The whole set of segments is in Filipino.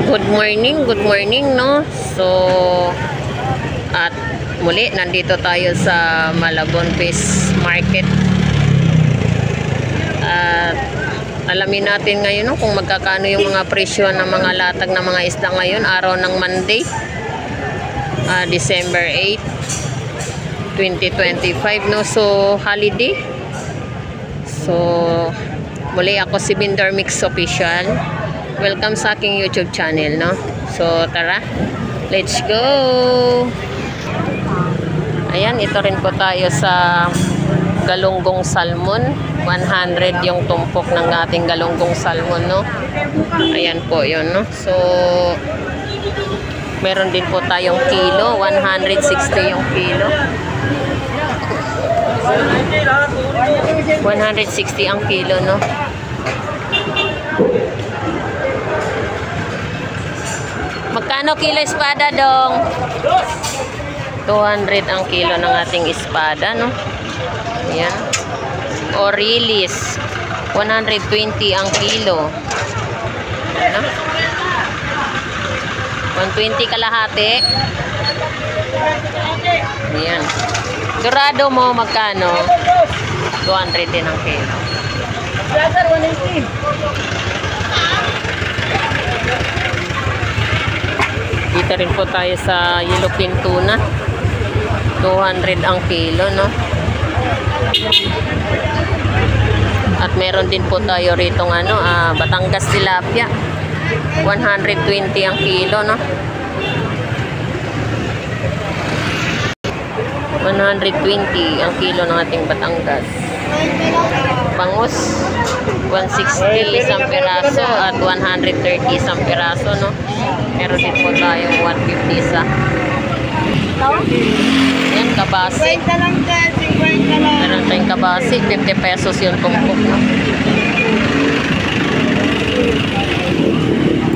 Good morning, no? So, at muli, nandito tayo sa Malabon Fish Market. At alamin natin ngayon, no, kung magkakano yung mga presyo ng mga latag ng mga isda ngayon, araw ng Monday, December 8, 2025, no? So, holiday. So, muli ako si Bindor Mix Official. Welcome sa aking YouTube channel, no? So, tara. Let's go! Ayan, ito rin po tayo sa galunggong salmon. 100 yung tumpok ng ating galunggong salmon, no? Ayan po yun, no? So, meron din po tayong kilo. 160 yung kilo. 160 ang kilo, no? Magkano kilo espada, dong? 200 ang kilo ng ating espada, no? Ayan. Orilis, 120 ang kilo. Ano? 120 kalahati. Ayan. Dorado mo, magkano? 200 din ang kilo. Dito rin po tayo sa yellowfin tuna. 200 ang kilo, no? At meron din po tayo rito ng Batangas tilapia. 120 ang kilo, no? 120 ang kilo ng ating Batangas. Bangus, 160 isang piraso at 130 isang piraso, no? Meron din po tayong 150 isa. Yan, kabasi. Meron tayong kabasi, 50 pesos yung tumpok, no?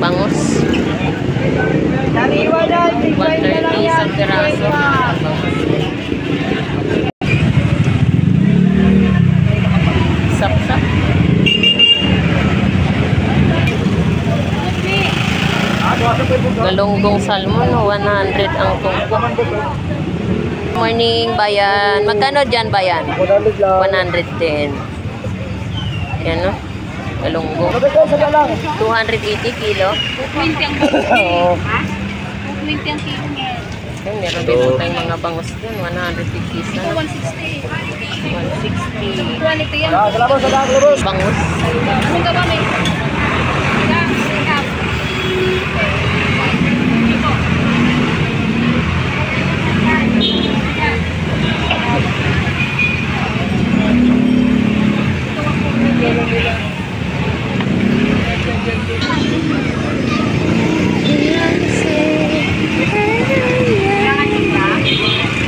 Bangus, 130 isang piraso. Sapsap. Galunggong salmon, 100 ang tumpok. Morning, bayan. Magkano dyan, bayan? 110. Yan, no? Galunggong. 280 kilo. 20 ang kilo. Ha? 20 ang kilo niya. Yan, meron din po tayong mga bangus dyan. 150 isa. 160. 160. Quality yan. Bangus. Anong gawa may?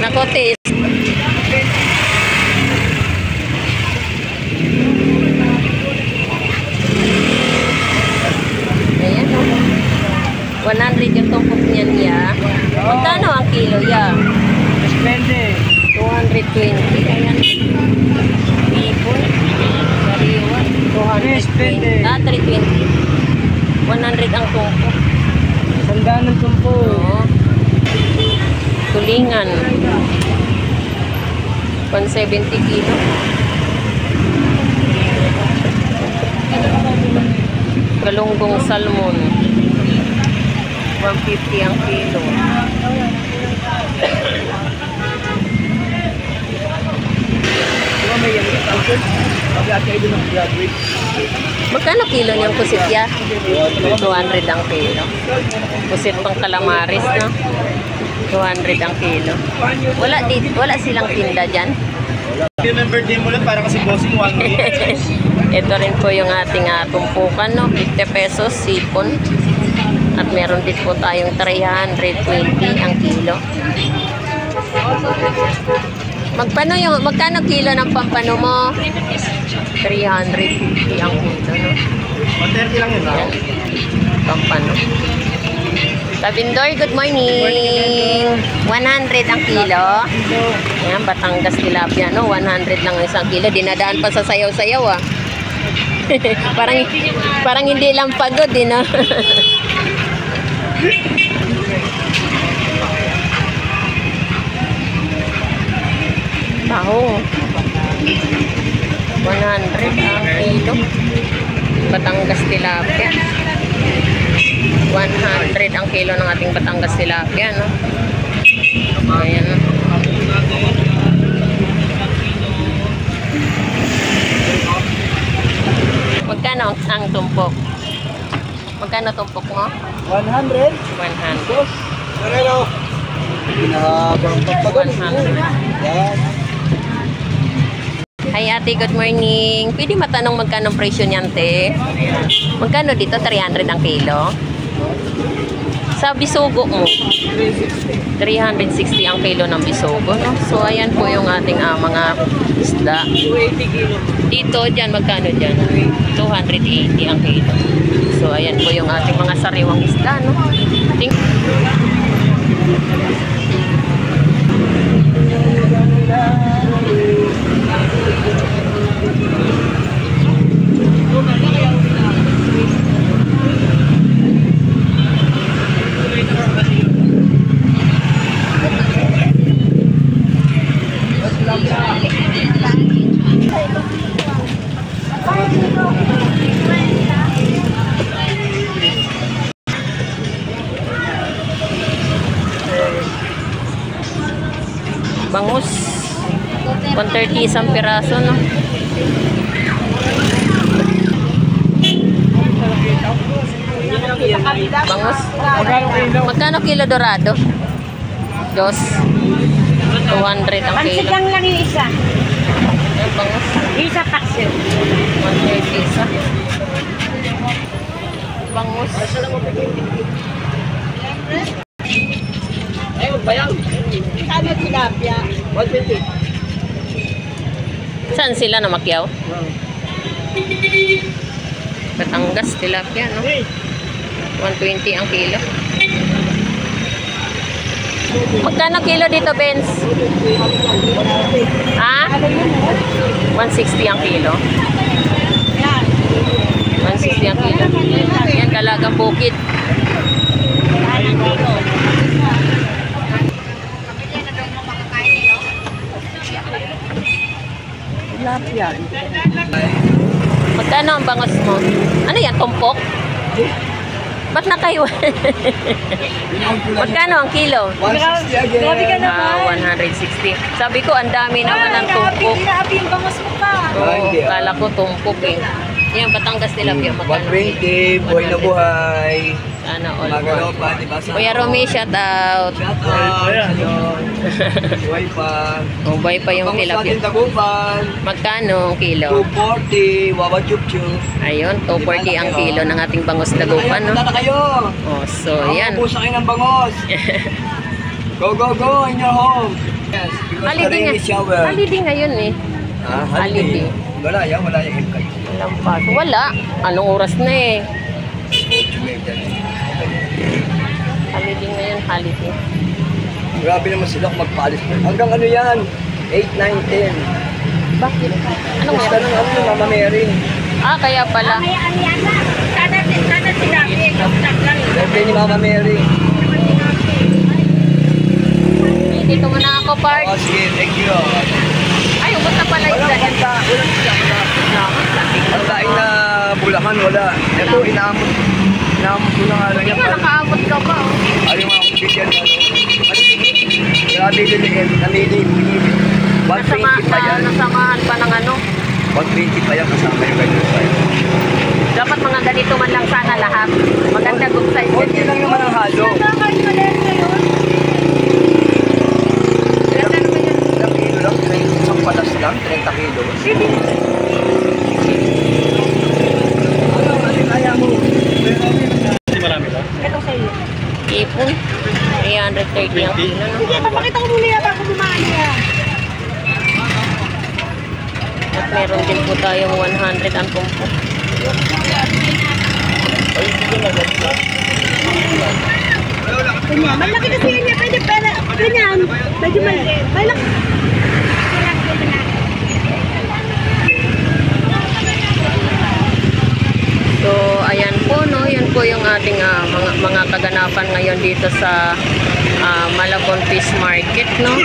Nakotis. Ayan, no? 100 yung tumpok niyan, ya. Magkano ang kilo, ya? 220. Ayan. Ipon. Sariwa. 220. 320. 100 ang tumpok. Sandaan ng tumpo. Oo. Tulingan. 170 kilo. Galunggong salmon. 150 ang kilo. Magkano kilo niyang kusitya? 200 ang kilo. Kusit pang calamaris, no? 200 ang kilo. Wala silang tinda dyan. Remember din mo lang para kasi bossing 1 week. Ito rin po yung ating tumpukan, no? 50 pesos, sipon. At meron din po tayong 320 ang kilo. Magkano kilo ng pampano mo? 350 ang kilo, no? 130 lang yun, Yan. Pampano. Kabindor, good morning. 100 ang kilo. Yan, Batangas tilapia, no? 100 lang isang kilo. Dinadaan pa sa sayaw-sayaw, ah. parang hindi lang pagod, no? Tahong. 100 ang kilo. Batangas tilapia. 100 ang kilo ng ating Batangas tilapia, no? Ayan, no? Magkano ang tumpok? Magkano tumpok mo? 100. 100. Boss. Ano? Pinahabang pagpagal. 100. Yan. Hi ate, good morning. Pwede matanong magkano ang presyo niyan, te? Magkano dito? 300 ang kilo? Sa bisugo mo? 360 ang kilo ng bisugo, no? So, ayan po yung ating mga isda. 280 kilo. Dito, dyan, magkano dyan? 280 ang kilo. So, ayan po yung ating mga sariwang isda, no? Bangus 130 isang piraso, no? Bangus magkano kilo dorado? 200 ang kilo. Pansigang lang yung isa. Ayan, bangus Isa paksyo. 130 isa. Bangus Bayang. Kano tilapia? 120. saan sila na Macquiao? Batangas tilapia, no? 120 ang kilo. Magkano kilo dito, Benz? Ha? 160 ang kilo. 160 ang kilo. Yan, Dalagang Bukid. Magkano ang bangus mo? Ano yan? Tumpok? Ba't nakaiwan? Magkano ang kilo? 160 again. Grabe ka naman. 160. Sabi ko, ang dami naman ng tumpok. Grabe yung bangus mo pa. Oo, kala ko tumpok eh. Yan, Batangas tilapia. Magkano? 120. Buhay na buhay. Sana all Magalaw one. pa, di ba? Kuya Romy, shout out. Shout out. Buhay pa. Ubay pa yung Bangus tilapia. natin tagupan. Magkano ang kilo? 240. Wawa chup chup. Ayun, 240 ang kilo ng ating bangus dagupan, no? Punta na kayo. Oh, so yan. Pusa kayo ng bangos. Go, go, go in your home. Yes, because the Holiday rain nga. is shower. Holiday ngayon eh. Ah, Holiday. Wala yan, wala yung MK. Walang pasok. Wala. Anong oras na eh? Holiday ngayon, holiday. Grabe naman sila kung magpaalis. Hanggang ano yan? 8, 9, 10. Bakit? Anong Gusto meron? ng ano, Mama Mary. Ah, kaya pala. Sana tilapia. Birthday ni Mama Mary. Eh, dito muna ako, Park. Oh, sige, thank you. Ay, ubos na pala Walang isa. kanta, walang kanta. Ang daing na Bulacan, wala. Ito, inaamot. Inaamot ko na nga lang Hindi yan. nga, nakaabot ka pa. Oh. Ayaw nga akong bigyan, ano. Grabe liliit, namili. 120 pa yan. Nasamahan pa ng ano. 120 pa yan kasama yung ganyan sa'yo. Dapat mga ganito man lang sana lahat. Maganda good size. Konti lang naman ang halo. Ilang kilo lang? Isang patas lang? 30 kilo? Ano, kaya mo? Marami ba? Ito sa'yo. Ipon. 330 ang kilo. No? Hindi, papakita ko muna yan bago bumali yan. At meron din po tayong 100 ang pumpo. Malaki kasi yan niya. Pwede pala. Ganyan. Medyo maliit. Malaki. So, ayan po, no? Yan po yung ating mga kaganapan ngayon dito sa Malabon Fish Market, no?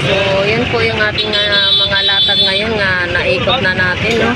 So, yun po yung ating mga latag ngayon nga naikot na natin, no?